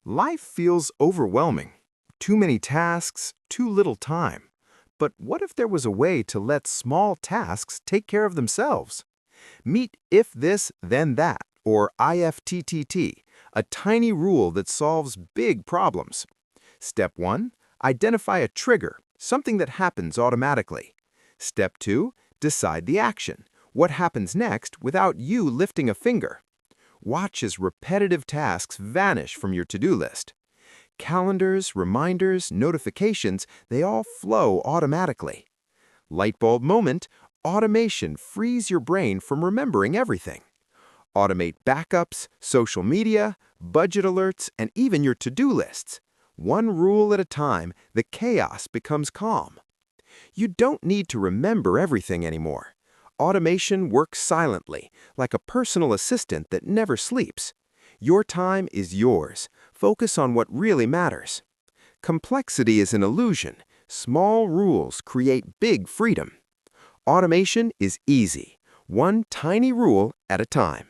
Life feels overwhelming. Too many tasks, too little time. But what if there was a way to let small tasks take care of themselves? Meet If This, Then That, or IFTTT, a tiny rule that solves big problems. Step 1. Identify a trigger, something that happens automatically. Step 2. Decide the action, what happens next without you lifting a finger. Watch as repetitive tasks vanish from your to-do list. Calendars, reminders, notifications, they all flow automatically. Lightbulb moment, automation frees your brain from remembering everything. Automate backups, social media, budget alerts, and even your to-do lists. One rule at a time, the chaos becomes calm. You don't need to remember everything anymore. Automation works silently, like a personal assistant that never sleeps. Your time is yours. Focus on what really matters. Complexity is an illusion. Small rules create big freedom. Automation is easy, one tiny rule at a time.